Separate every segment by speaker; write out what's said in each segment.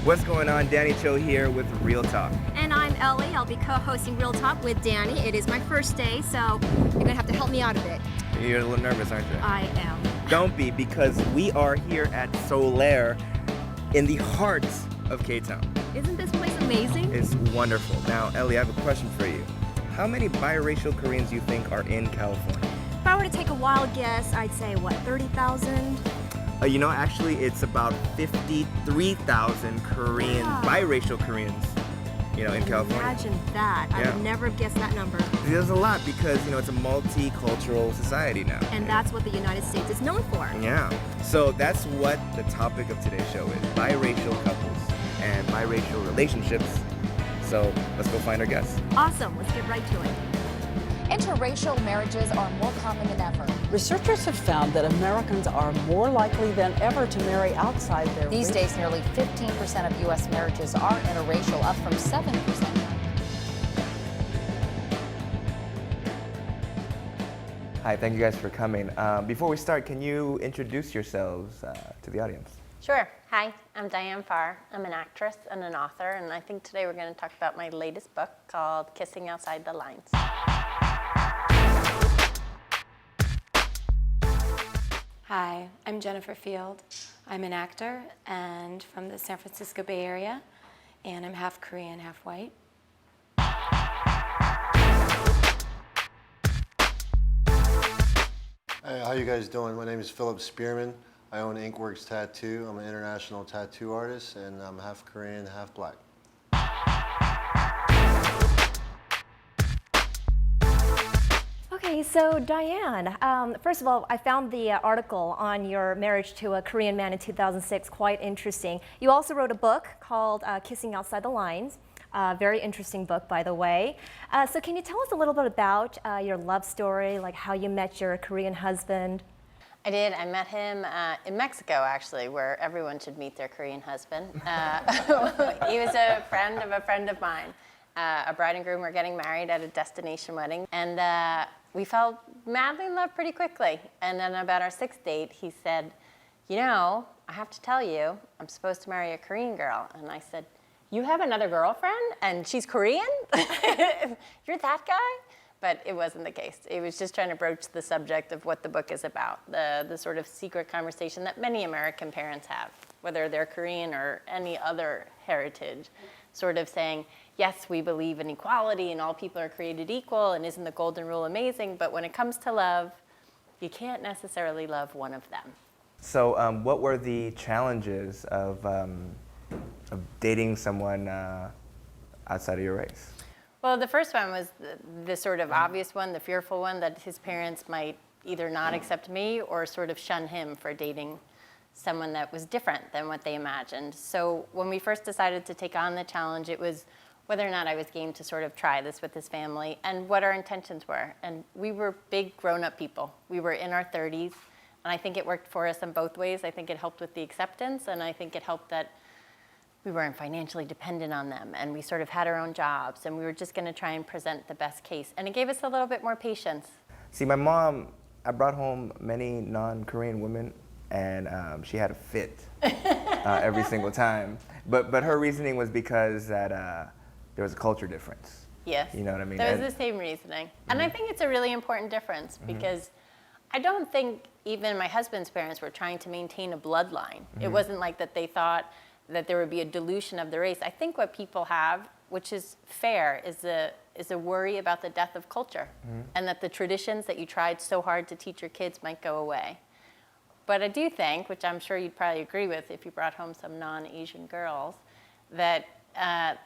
Speaker 1: What's going on? Danny Cho here with Real Talk.
Speaker 2: And I'm Ellie. I'll be co-hosting Real Talk with Danny. It is my first day, so you're going to have to help me out a bit.
Speaker 1: You're a little nervous, aren't you?
Speaker 2: I am.
Speaker 1: Don't be, because we are here at Solaire in the heart of K-Town.
Speaker 2: Isn't this place amazing?
Speaker 1: It's wonderful. Now, Ellie, I have a question for you. How many biracial Koreans do you think are in California?
Speaker 2: If I were to take a wild guess, I'd say, 30,000?
Speaker 1: Actually, it's about 53,000 Korean, biracial Koreans, in California.
Speaker 2: Imagine that.
Speaker 1: Yeah.
Speaker 2: I would never have guessed that number.
Speaker 1: There's a lot because, it's a multicultural society now.
Speaker 2: And that's what the United States is known for.
Speaker 1: Yeah. So that's what the topic of today's show is, biracial couples and biracial relationships. So let's go find our guests.
Speaker 2: Awesome. Let's get right to it.
Speaker 3: Interracial marriages are more common than ever.
Speaker 4: Researchers have found that Americans are more likely than ever to marry outside their
Speaker 3: These
Speaker 4: race.
Speaker 3: days, nearly 15% of U.S. marriages are interracial, up from 7%.
Speaker 1: Hi, thank you guys for coming. Before we start, can you introduce yourselves to the audience?
Speaker 5: Sure. Hi, I'm Diane Farr. I'm an actress and an author, and I think today we're going to talk about my latest book called Kissing Outside the Lines.
Speaker 6: Hi, I'm Jennifer Field. I'm an actor and from the San Francisco Bay Area, and I'm half Korean, half white.
Speaker 7: Hey, how you guys doing? My name is Philip Spearman. I own Inkworks Tattoo. I'm an international tattoo artist, and I'm half Korean, half black.
Speaker 2: Okay, so Diane, first of all, I found the article on your marriage to a Korean man in 2006 quite interesting. You also wrote a book called Kissing Outside the Lines. Very interesting book, by the way. So can you tell us a little bit about your love story, like how you met your Korean husband?
Speaker 5: I did. I met him in Mexico, actually, where everyone should meet their Korean husband. He was a friend of mine. A bride and groom were getting married at a destination wedding, and we fell madly in love pretty quickly. And then about our sixth date, he said, I have to tell you, I'm supposed to marry a Korean girl. And I said, you have another girlfriend and she's Korean? You're that guy? But it wasn't the case. It was just trying to broach the subject of what the book is about, the sort of secret conversation that many American parents have, whether they're Korean or any other heritage, sort of saying, yes, we believe in equality and all people are created equal and isn't the golden rule amazing, but when it comes to love, you can't necessarily love one of them.
Speaker 1: So what were the challenges of dating someone outside of your race?
Speaker 5: Well, the first one was the sort of obvious one, the fearful one, that his parents might either not accept me or sort of shun him for dating someone that was different than what they imagined. So when we first decided to take on the challenge, it was whether or not I was game to sort of try this with his family and what our intentions were. And we were big grown-up people. We were in our 30s, and I think it worked for us in both ways. I think it helped with the acceptance, and I think it helped that we weren't financially dependent on them, and we sort of had our own jobs, and we were just going to try and present the best case. And it gave us a little bit more patience.
Speaker 1: See, my mom, I brought home many non-Korean women, and she had a fit every single time. But her reasoning was because that there was a culture difference.
Speaker 5: Yes.
Speaker 1: You know what I mean?
Speaker 5: That was the same reasoning. Mm-hmm. And I think it's a really important difference because I don't think even my husband's parents were trying to maintain a bloodline. Mm-hmm. It wasn't like that they thought that there would be a dilution of the race. I think what people have, which is fair, is a worry about the death of culture and that the traditions that you tried so hard to teach your kids might go away. But I do think, which I'm sure you'd probably agree with if you brought home some non-Asian girls, that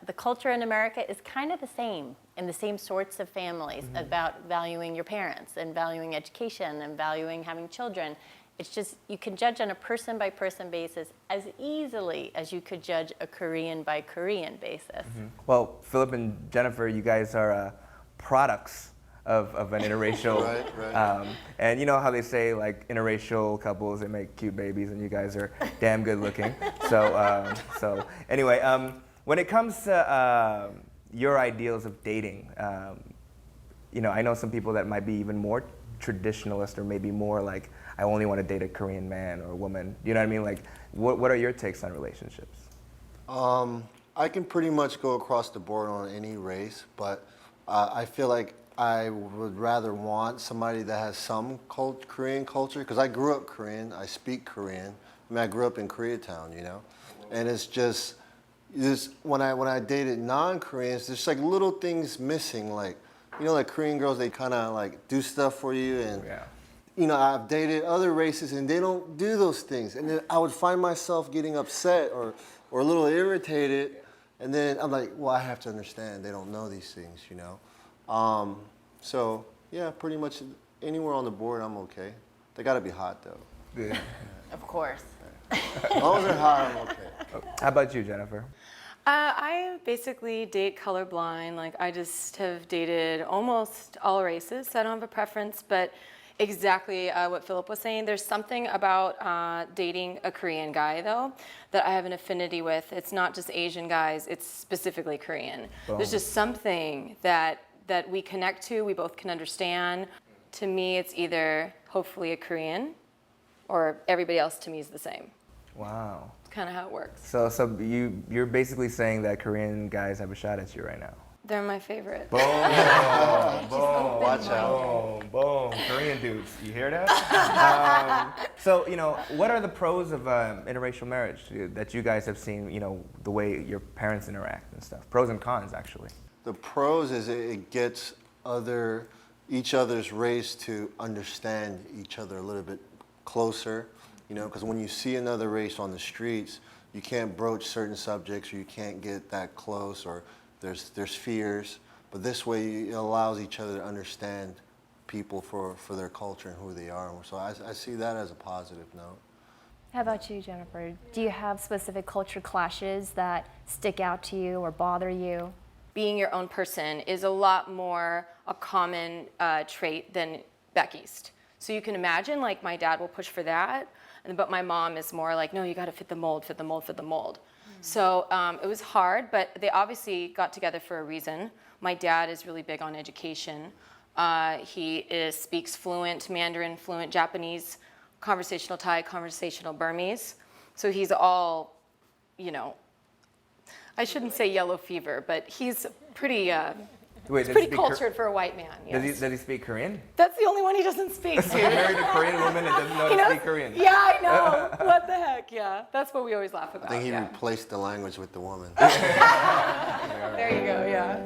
Speaker 5: the culture in America is kind of the same in the same sorts of families about valuing your parents and valuing education and valuing having children. It's just you can judge on a person-by-person basis as easily as you could judge a Korean-by-Korean basis.
Speaker 1: Well, Philip and Jennifer, you guys are products of an interracial.
Speaker 7: Right.
Speaker 1: And you know how they say, like, interracial couples, they make cute babies, and you guys are damn good looking. So anyway, when it comes to your ideals of dating, I know some people that might be even more traditionalist or maybe more like, I only want to date a Korean man or woman. You know what I mean? Like, what are your takes on relationships?
Speaker 7: I can pretty much go across the board on any race, but I feel like I would rather want somebody that has some Korean culture, because I grew up Korean, I speak Korean. I mean, I grew up in Koreatown, you know? And it's just when I dated non-Koreans, there's like little things missing, like, you know, like Korean girls, they kind of like do stuff for you, and you know, I've dated other races and they don't do those things. And then I would find myself getting upset or a little irritated. And then I'm like, well, I have to understand they don't know these things, you know? So yeah, pretty much anywhere on the board, I'm okay. They gotta be hot though.
Speaker 1: Yeah.
Speaker 5: Of course.
Speaker 7: As long as they're hot, I'm okay.
Speaker 1: How about you, Jennifer?
Speaker 6: I basically date colorblind. Like, I just have dated almost all races, so I don't have a preference, but exactly what Philip was saying. There's something about dating a Korean guy, though, that I have an affinity with. It's not just Asian guys, it's specifically Korean.
Speaker 1: Boom.
Speaker 6: There's just something that we connect to, we both can understand. To me, it's either hopefully a Korean, or everybody else to me is the same.
Speaker 1: Wow.
Speaker 6: It's kind of how it works.
Speaker 1: So you're basically saying that Korean guys have a shot at you right now.
Speaker 6: They're my favorite.
Speaker 1: Boom, boom,
Speaker 7: Watch out.
Speaker 1: boom, boom. Korean dudes, you hear that? So, you know, what are the pros of interracial marriage that you guys have seen, you know, the way your parents interact and stuff? Pros and cons, actually.
Speaker 7: The pros is it gets each other's race to understand each other a little bit closer, you know, because when you see another race on the streets, you can't broach certain subjects, or you can't get that close, or there's fears. But this way, it allows each other to understand people for their culture and who they are. So I see that as a positive note.
Speaker 2: How about you, Jennifer? Do you have specific culture clashes that stick out to you or bother you?
Speaker 6: Being your own person is a lot more a common trait than back east. So you can imagine, like, my dad will push for that, but my mom is more like, no, you got to fit the mold, fit the mold, fit the mold. So it was hard, but they obviously got together for a reason. My dad is really big on education. He speaks fluent Mandarin, fluent Japanese, conversational Thai, conversational Burmese. So he's all, you know, I shouldn't say yellow fever, but he's pretty,
Speaker 1: Wait,
Speaker 6: pretty cultured for a white man. Yes.
Speaker 1: Does he speak Korean?
Speaker 6: That's the only one he doesn't speak,
Speaker 1: He's
Speaker 6: dude.
Speaker 1: married a Korean woman and doesn't know
Speaker 6: He
Speaker 1: to
Speaker 6: knows-
Speaker 1: speak Korean.
Speaker 6: Yeah, I know. What the heck? Yeah, that's what we always laugh about.
Speaker 7: I think he
Speaker 6: yeah.
Speaker 7: replaced the language with the woman.
Speaker 6: There you go. Yeah.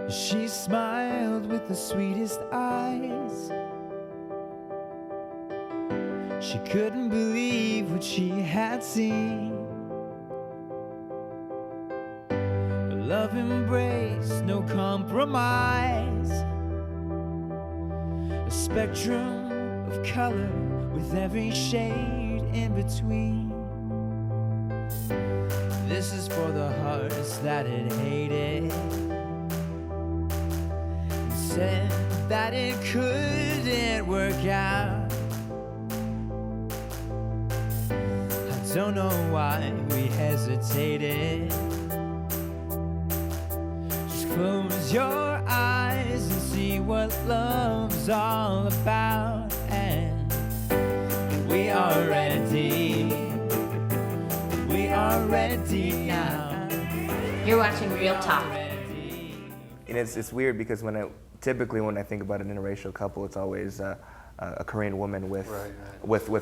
Speaker 8: She smiled with the sweetest eyes. She couldn't believe what she had seen. A love embrace, no compromise. A spectrum of color with every shade in between. This is for the hearts that it hated. Said that it couldn't work out. I don't know why we hesitated. Just close your eyes and see what love's all about. And we are ready. We are ready now.
Speaker 9: You're watching Real Talk.
Speaker 1: And it's weird because typically when I think about an interracial couple, it's always a Korean woman with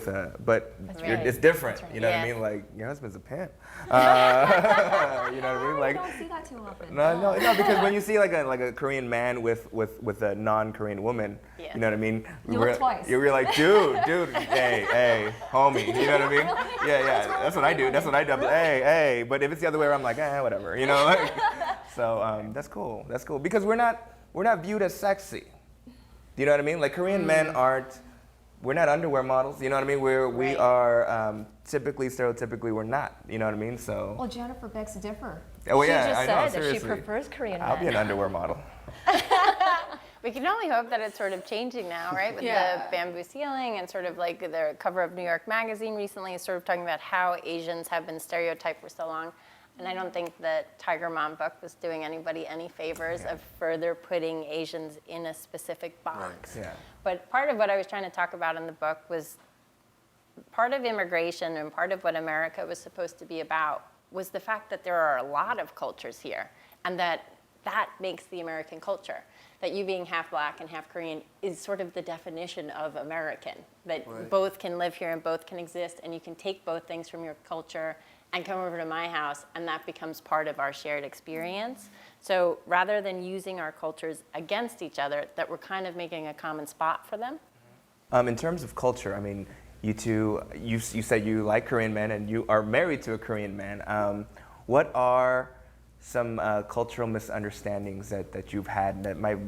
Speaker 1: a, but it's different. You know what I mean? Like, your husband's a pimp. You know what I mean? Like,
Speaker 2: I don't see that too often.
Speaker 1: No, because when you see like a Korean man with a non-Korean woman, you know what I mean?
Speaker 2: You look twice.
Speaker 1: You're like, dude, hey, homie. You know what I mean? Yeah. That's what I do. That's what I do. Hey. But if it's the other way around, I'm like, whatever. You know? Like, so that's cool. That's cool because we're not viewed as sexy. Do you know what I mean? Like, Korean men we're not underwear models. You know what I mean? We are stereotypically, we're not. You know what I mean? So.
Speaker 2: Well, Jennifer begs to differ.
Speaker 1: Oh,
Speaker 2: she
Speaker 1: yeah,
Speaker 2: just
Speaker 1: I know,
Speaker 2: said that she
Speaker 1: seriously.
Speaker 2: prefers Korean men.
Speaker 1: I'll be an underwear model.
Speaker 5: We can only hope that it's sort of changing now, right? With the bamboo ceiling and sort of like the cover of New York Magazine recently is sort of talking about how Asians have been stereotyped for so long. And I don't think the Tiger Mom book was doing anybody any favors of further putting Asians in a specific box.
Speaker 1: Yeah.
Speaker 5: But part of what I was trying to talk about in the book was part of immigration and part of what America was supposed to be about was the fact that there are a lot of cultures here, and that makes the American culture. That you being half black and half Korean is sort of the definition of American, that both can live here and both can exist, and you can take both things from your culture and come over to my house, and that becomes part of our shared experience. So rather than using our cultures against each other, that we're kind of making a common spot for them.
Speaker 1: In terms of culture, I mean, you two, you said you like Korean men and you are married to a Korean man. What are some cultural misunderstandings that you've had that might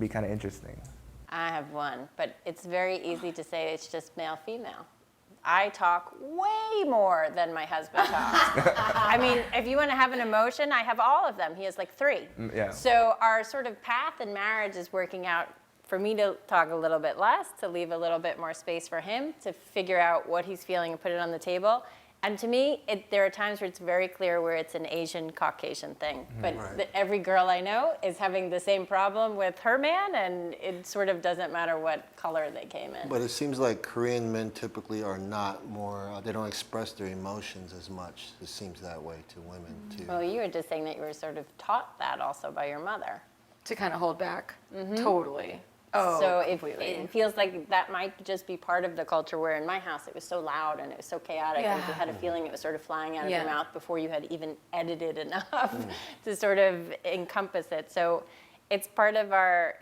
Speaker 1: be kind of interesting?
Speaker 5: I have one, but it's very easy to say it's just male-female. I talk way more than my husband talks. I mean, if you want to have an emotion, I have all of them. He has like 3.
Speaker 1: Yeah.
Speaker 5: So our sort of path in marriage is working out for me to talk a little bit less, to leave a little bit more space for him, to figure out what he's feeling and put it on the table. And to me, there are times where it's very clear where it's an Asian Caucasian thing. But every girl I know is having the same problem with her man, and it sort of doesn't matter what color they came in.
Speaker 7: But it seems like Korean men typically are not more, they don't express their emotions as much. It seems that way to women, too.
Speaker 5: Well, you were just saying that you were sort of taught that also by your mother.
Speaker 6: To kind of hold back. Totally. Oh,
Speaker 5: so
Speaker 6: completely.
Speaker 5: it feels like that might just be part of the culture where in my house it was so loud and it was so chaotic and you had a feeling it was sort of flying out of your mouth before you had even edited enough to sort of encompass it. So it's part of our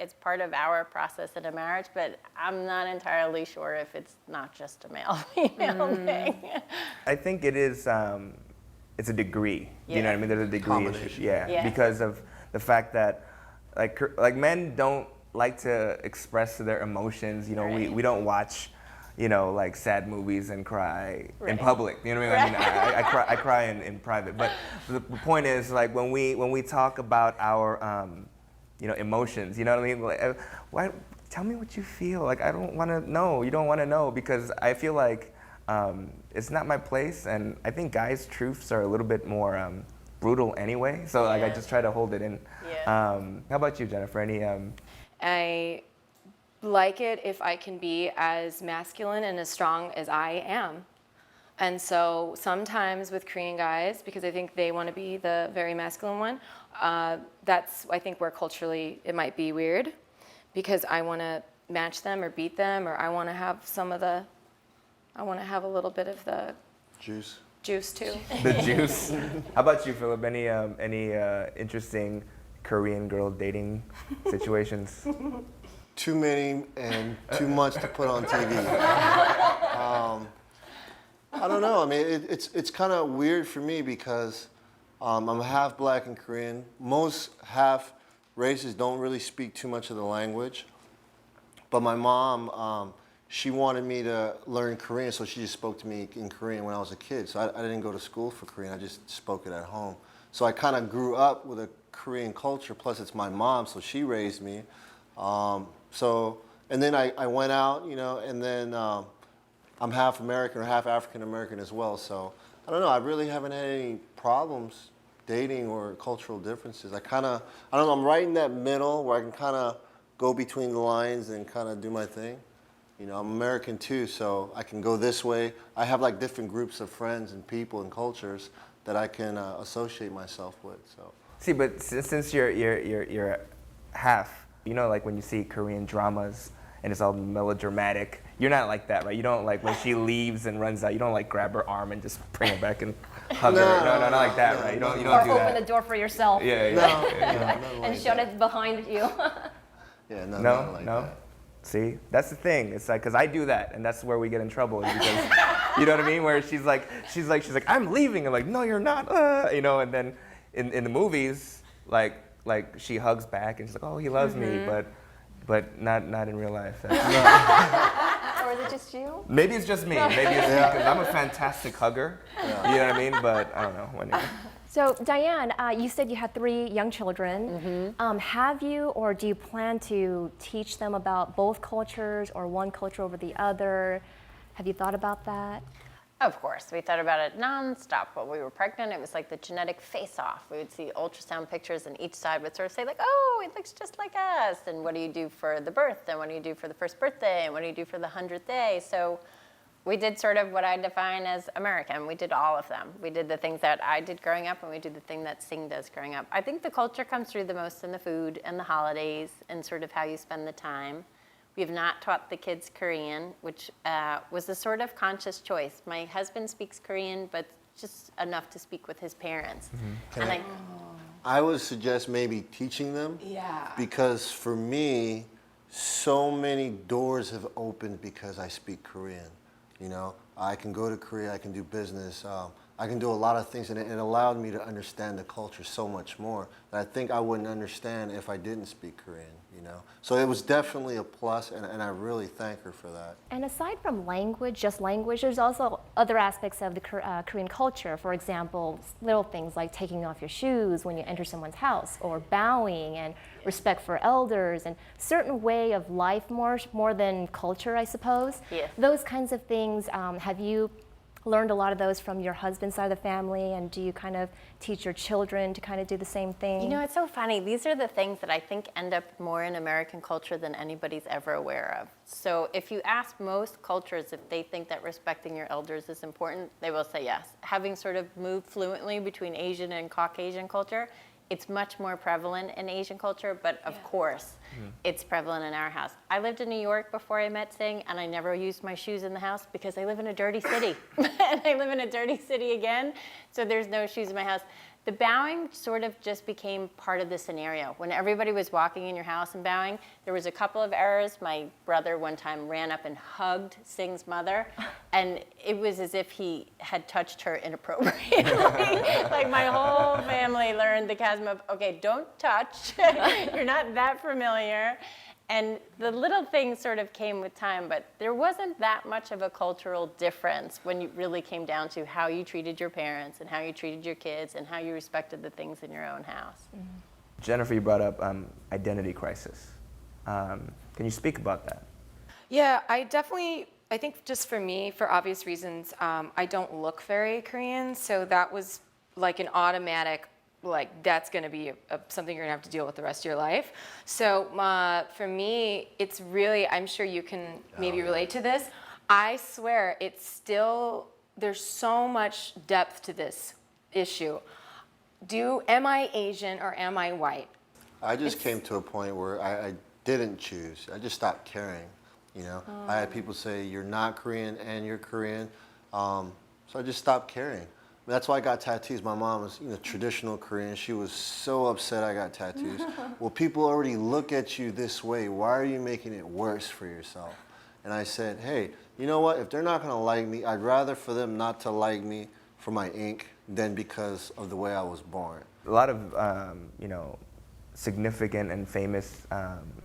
Speaker 5: process in a marriage, but I'm not entirely sure if it's not just a male-female thing.
Speaker 1: I think it is, it's a degree. You know what I mean? There's a degree issue. Yeah, because of the fact that like men don't like to express their emotions. You know, we don't watch, you know, like sad movies and cry in public. You know what I mean? I cry in private. But the point is, like, when we talk about our you know, emotions, you know what I mean? Like, why? Tell me what you feel. Like, I don't want to know. You don't want to know, because I feel like it's not my place, and I think guys' truths are a little bit more brutal anyway. So like, I just try to hold it in. How about you, Jennifer? Any?
Speaker 6: I like it if I can be as masculine and as strong as I am. And so sometimes with Korean guys, because I think they want to be the very masculine one, that's, I think, where culturally it might be weird, because I want to match them or beat them, or I want to have I want to have a little bit of the juice too.
Speaker 1: The juice. How about you, Philip? Any interesting Korean girl dating situations?
Speaker 7: Too many and too much to put on TV. I don't know. I mean, it's kind of weird for me because I'm half black and Korean. Most half races don't really speak too much of the language. But my mom, she wanted me to learn Korean, so she just spoke to me in Korean when I was a kid. So I didn't go to school for Korean. I just spoke it at home. So I kind of grew up with a Korean culture, plus it's my mom, so she raised me. And then I went out, you know, and then I'm half American or half African American as well. So I don't know, I really haven't had any problems dating or cultural differences. I don't know, I'm right in that middle where I can kind of go between the lines and kind of do my thing. You know, I'm American too, so I can go this way. I have like different groups of friends and people and cultures that I can associate myself with. So.
Speaker 1: See, but since you're half, you know, like when you see Korean dramas and it's all melodramatic, you're not like that, right? You don't, like, when she leaves and runs out, you don't like grab her arm and just bring her back and hug her. No, not like that, right? You don't do that.
Speaker 2: Or open the door for yourself.
Speaker 7: No,
Speaker 2: shut it behind you.
Speaker 7: not like that.
Speaker 1: See, that's the thing. It's like, because I do that, and that's where we get in trouble. Is because, you know what I mean? Where she's like, I'm leaving. I'm like, no, you're not. You know, and then in the movies, like she hugs back, and she's like, oh, he loves me, but not in real life.
Speaker 2: Or is it just you?
Speaker 1: Maybe it's just me. Maybe it's me, because I'm a fantastic hugger. You know what I mean? But I don't know.
Speaker 2: So Diane, you said you had 3 young children. Have you, or do you plan to teach them about both cultures or one culture over the other? Have you thought about that?
Speaker 5: Of course, we thought about it nonstop while we were pregnant. It was like the genetic face-off. We would see ultrasound pictures, and each side would sort of say like, "Oh, it looks just like us." And what do you do for the birth? And what do you do for the first birthday? And what do you do for the 100th day? So we did sort of what I define as American. We did all of them. We did the things that I did growing up, and we did the thing that Sing does growing up. I think the culture comes through the most in the food and the holidays and sort of how you spend the time. We have not taught the kids Korean, which was a sort of conscious choice. My husband speaks Korean, but just enough to speak with his parents. And
Speaker 7: I would suggest maybe teaching them.
Speaker 4: Yeah.
Speaker 7: Because for me, so many doors have opened because I speak Korean. You know, I can go to Korea, I can do business, I can do a lot of things, and it allowed me to understand the culture so much more that I think I wouldn't understand if I didn't speak Korean, you know. So it was definitely a plus, and I really thank her for that.
Speaker 2: And aside from language, just language, there's also other aspects of the Korean culture. For example, little things like taking off your shoes when you enter someone's house, or bowing, and respect for elders, and certain way of life more than culture, I suppose.
Speaker 5: Yes.
Speaker 2: Those kinds of things, have you learned a lot of those from your husband's side of the family, and do you kind of teach your children to kind of do the same thing?
Speaker 5: you know, it's so funny. These are the things that I think end up more in American culture than anybody's ever aware of. So if you ask most cultures if they think that respecting your elders is important, they will say yes. Having sort of moved fluently between Asian and Caucasian culture, it's much more prevalent in Asian culture, but of course, it's prevalent in our house. I lived in New York before I met Sing, and I never used my shoes in the house because I live in a dirty city. And I live in a dirty city again, so there's no shoes in my house. The bowing sort of just became part of the scenario. When everybody was walking in your house and bowing, there was a couple of errors. My brother one time ran up and hugged Sing's mother, and it was as if he had touched her inappropriately. Like my whole family learned the chasm of, okay, don't touch. You're not that familiar. And the little things sort of came with time, but there wasn't that much of a cultural difference when it really came down to how you treated your parents and how you treated your kids and how you respected the things in your own house.
Speaker 1: Jennifer, you brought up identity crisis. Can you speak about that?
Speaker 6: Yeah, I think just for me, for obvious reasons, I don't look very Korean, so that was like an automatic, like that's going to be something you're going to have to deal with the rest of your life. So for me, it's really, I'm sure you can maybe relate to this. I swear it's still, there's so much depth to this issue. Am I Asian or am I white?
Speaker 7: I just came to a point where I didn't choose. I just stopped caring, you know. I had people say, you're not Korean and you're Korean. So I just stopped caring. That's why I got tattoos. My mom was, traditional Korean. She was so upset I got tattoos. Well, people already look at you this way. Why are you making it worse for yourself? And I said, hey, you know what? If they're not going to like me, I'd rather for them not to like me for my ink than because of the way I was born.
Speaker 1: A lot of, significant and famous